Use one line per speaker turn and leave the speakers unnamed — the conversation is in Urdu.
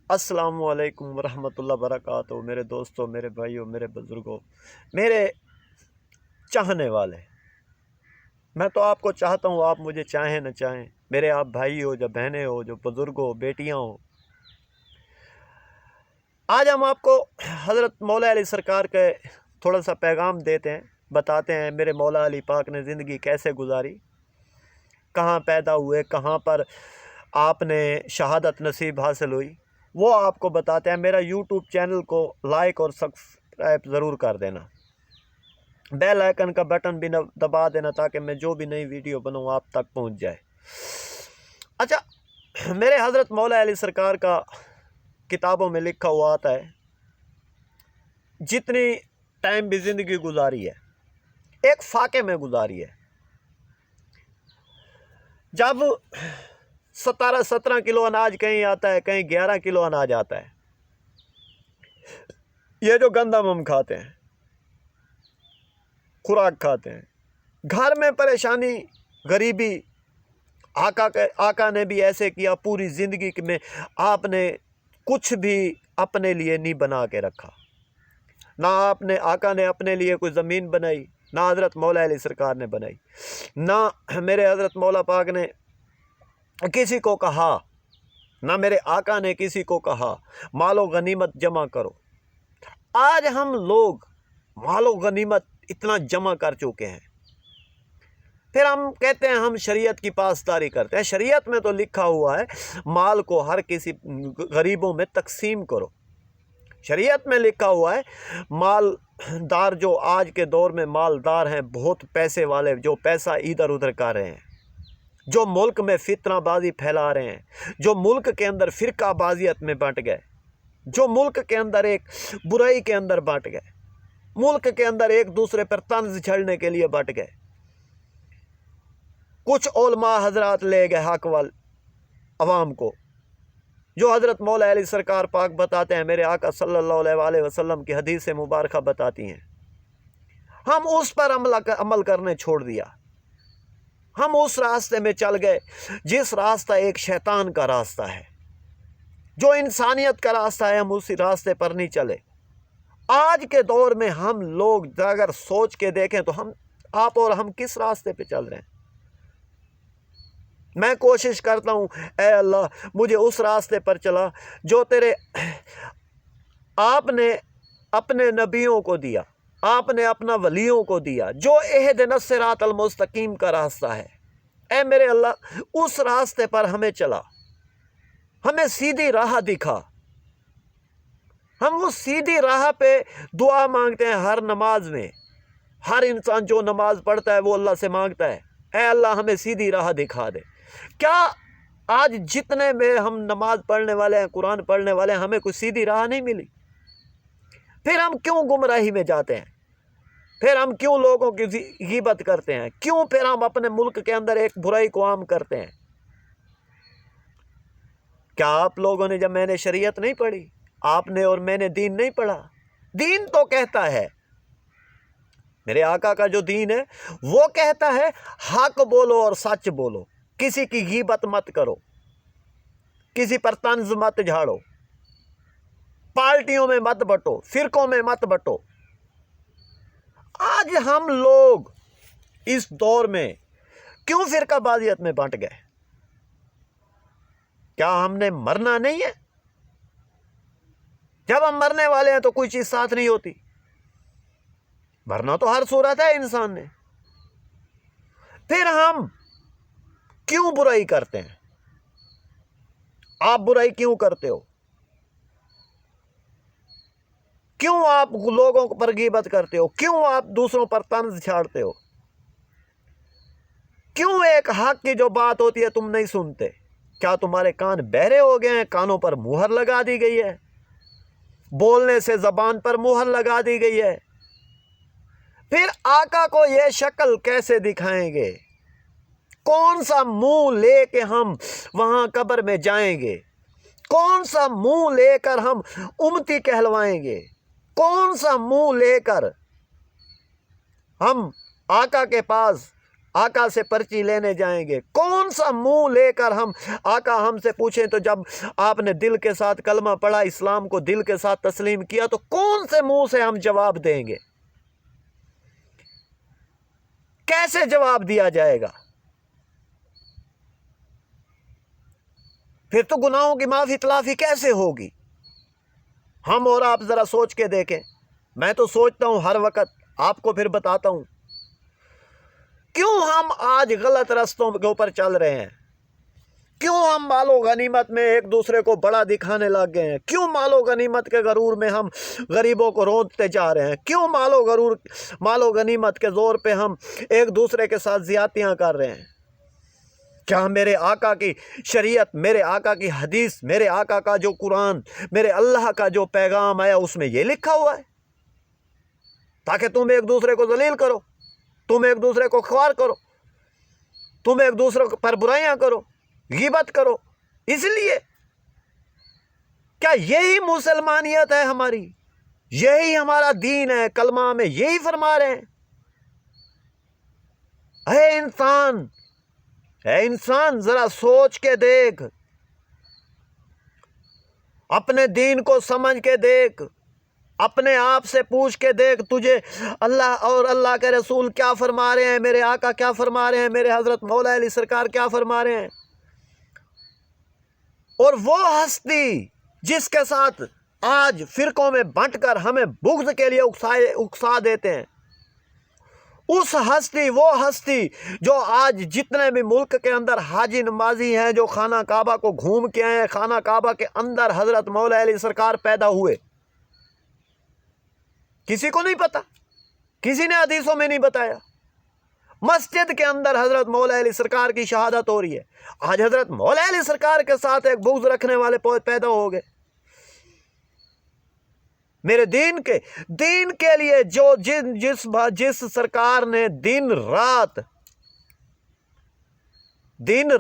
السلام علیکم ورحمۃ اللہ وبرکاتہ۔ میرے دوستوں، میرے بھائیوں، میرے بزرگوں، میرے چاہنے والے، میں تو آپ کو چاہتا ہوں، آپ مجھے چاہیں نہ چاہیں، میرے آپ بھائی ہو، جو بہنیں ہو، جو بزرگ ہو، بیٹیاں ہو۔ آج ہم آپ کو حضرت مولا علی سرکار کے تھوڑا سا پیغام دیتے ہیں، بتاتے ہیں میرے مولا علی پاک نے زندگی کیسے گزاری، کہاں پیدا ہوئے، کہاں پر آپ نے شہادت نصیب حاصل ہوئی، وہ آپ کو بتاتے ہیں۔ میرا یوٹیوب چینل کو لائک اور سبسکرائب ضرور کر دینا، بیل آئیکن کا بٹن بھی دبا دینا تاکہ میں جو بھی نئی ویڈیو بناؤں آپ تک پہنچ جائے۔ اچھا، میرے حضرت مولا علی سرکار کا کتابوں میں لکھا ہوا آتا ہے، جتنی ٹائم بھی زندگی گزاری ہے ایک فاقے میں گزاری ہے۔ جب 17 کلو اناج کہیں آتا ہے، کہیں 11 کلو اناج آتا ہے، یہ جو گندم ہم کھاتے ہیں، خوراک کھاتے ہیں، گھر میں پریشانی، غریبی، آقا نے بھی ایسے کیا، پوری زندگی میں آپ نے کچھ بھی اپنے لیے نہیں بنا کے رکھا، نہ آقا نے اپنے لیے کوئی زمین بنائی، نہ حضرت مولا علی سرکار نے بنائی، نہ میرے حضرت مولا پاک نے کسی کو کہا، نہ میرے آقا نے کسی کو کہا مال و غنیمت جمع کرو۔ آج ہم لوگ مال و غنیمت اتنا جمع کر چکے ہیں، پھر ہم کہتے ہیں ہم شریعت کی پاسداری کرتے ہیں۔ شریعت میں تو لکھا ہوا ہے مال کو ہر کسی غریبوں میں تقسیم کرو۔ شریعت میں لکھا ہوا ہے مالدار، جو آج کے دور میں مالدار ہیں، بہت پیسے والے، جو پیسہ ادھر ادھر کر رہے ہیں، جو ملک میں فتنہ بازی پھیلا رہے ہیں، جو ملک کے اندر فرقہ بازیت میں بانٹ گئے، جو ملک کے اندر ایک برائی کے اندر بانٹ گئے، ملک کے اندر ایک دوسرے پر طنز چھڑنے کے لیے بانٹ گئے۔ کچھ علماء حضرات لے گئے حق وال عوام کو، جو حضرت مولا علی سرکار پاک بتاتے ہیں، میرے آقا صلی اللہ علیہ وسلم کی حدیث مبارکہ بتاتی ہیں، ہم اس پر عمل کرنے چھوڑ دیا، ہم اس راستے میں چل گئے جس راستہ ایک شیطان کا راستہ ہے، جو انسانیت کا راستہ ہے، ہم اسی راستے پر نہیں چلے۔ آج کے دور میں ہم لوگ اگر سوچ کے دیکھیں تو آپ اور ہم کس راستے پہ چل رہے ہیں؟ میں کوشش کرتا ہوں، اے اللہ مجھے اس راستے پر چلا جو آپ نے اپنے نبیوں کو دیا، آپ نے اپنا ولیوں کو دیا، جو اہدنا الصراط المستقیم کا راستہ ہے۔ اے میرے اللہ، اس راستے پر ہمیں چلا، ہمیں سیدھی راہ دکھا۔ ہم اس سیدھی راہ پہ دعا مانگتے ہیں ہر نماز میں، ہر انسان جو نماز پڑھتا ہے وہ اللہ سے مانگتا ہے، اے اللہ ہمیں سیدھی راہ دکھا دے۔ کیا آج جتنے میں ہم نماز پڑھنے والے ہیں، قرآن پڑھنے والے ہیں، ہمیں کوئی سیدھی راہ نہیں ملی؟ پھر ہم کیوں گمراہی میں جاتے ہیں؟ پھر ہم کیوں لوگوں کی غیبت کرتے ہیں؟ کیوں پھر ہم اپنے ملک کے اندر ایک برائی کو عام کرتے ہیں؟ کیا آپ لوگوں نے، جب میں نے شریعت نہیں پڑھی، آپ نے اور میں نے دین نہیں پڑھا؟ دین تو کہتا ہے، میرے آقا کا جو دین ہے وہ کہتا ہے حق بولو اور سچ بولو، کسی کی غیبت مت کرو، کسی پر طنز مت جھاڑو، پارٹیوں میں مت بٹو، فرقوں میں مت بٹو۔ آج ہم لوگ اس دور میں کیوں فرقہ بازیت میں بانٹ گئے؟ کیا ہم نے مرنا نہیں ہے؟ جب ہم مرنے والے ہیں تو کوئی چیز ساتھ نہیں ہوتی، مرنا تو ہر صورت ہے انسان نے۔ پھر ہم کیوں برائی کرتے ہیں؟ آپ برائی کیوں کرتے ہو؟ کیوں آپ لوگوں پر غیبت کرتے ہو؟ کیوں آپ دوسروں پر طنز چھاڑتے ہو؟ کیوں ایک حق کی جو بات ہوتی ہے تم نہیں سنتے؟ کیا تمہارے کان بہرے ہو گئے ہیں؟ کانوں پر مہر لگا دی گئی ہے، بولنے سے زبان پر مہر لگا دی گئی ہے۔ پھر آقا کو یہ شکل کیسے دکھائیں گے؟ کون سا منہ لے کے ہم وہاں قبر میں جائیں گے؟ کون سا منہ لے کر ہم امتی کہلوائیں گے؟ کون سا منہ لے کر ہم آقا کے پاس آقا سے پرچی لینے جائیں گے؟ کون سا منہ لے کر آقا ہم سے پوچھیں تو جب آپ نے دل کے ساتھ کلمہ پڑھا، اسلام کو دل کے ساتھ تسلیم کیا، تو کون سے منہ سے ہم جواب دیں گے؟ کیسے جواب دیا جائے گا؟ پھر تو گناہوں کی معافی تلافی کیسے ہوگی؟ ہم اور آپ ذرا سوچ کے دیکھیں۔ میں تو سوچتا ہوں ہر وقت، آپ کو پھر بتاتا ہوں کیوں ہم آج غلط رستوں کے اوپر چل رہے ہیں، کیوں ہم مال و غنیمت میں ایک دوسرے کو بڑا دکھانے لگ گئے ہیں، کیوں مال و غنیمت کے غرور میں ہم غریبوں کو رونتے جا رہے ہیں، کیوں مال و غنیمت کے زور پہ ہم ایک دوسرے کے ساتھ زیادتیاں کر رہے ہیں؟ کیا میرے آقا کی شریعت، میرے آقا کی حدیث، میرے آقا کا جو قرآن، میرے اللہ کا جو پیغام آیا اس میں یہ لکھا ہوا ہے تاکہ تم ایک دوسرے کو ذلیل کرو، تم ایک دوسرے کو خوار کرو، تم ایک دوسرے پر برائیاں کرو، غیبت کرو؟ اس لیے کیا یہی مسلمانیت ہے ہماری؟ یہی ہمارا دین ہے؟ کلمہ میں یہی فرما رہے ہیں؟ اے انسان ذرا سوچ کے دیکھ، اپنے دین کو سمجھ کے دیکھ، اپنے آپ سے پوچھ کے دیکھ، تجھے اللہ اور اللہ کے رسول کیا فرما رہے ہیں، میرے آقا کیا فرما رہے ہیں، میرے حضرت مولا علی سرکار کیا فرما رہے ہیں؟ اور وہ ہستی جس کے ساتھ آج فرقوں میں بانٹ کر ہمیں بغض کے لیے اکسا دیتے ہیں، وہ ہستی جو آج جتنے بھی ملک کے اندر حاجی نمازی ہیں، جو خانہ کعبہ کو گھوم کے آئے ہیں، خانہ کعبہ کے اندر حضرت مولا علی سرکار پیدا ہوئے، کسی کو نہیں پتا، کسی نے حدیثوں میں نہیں بتایا۔ مسجد کے اندر حضرت مولا علی سرکار کی شہادت ہو رہی ہے، آج حضرت مولا علی سرکار کے ساتھ ایک بغض رکھنے والے پیدا ہو گئے۔ میرے دین کے لیے جو جس سرکار نے دن رات دین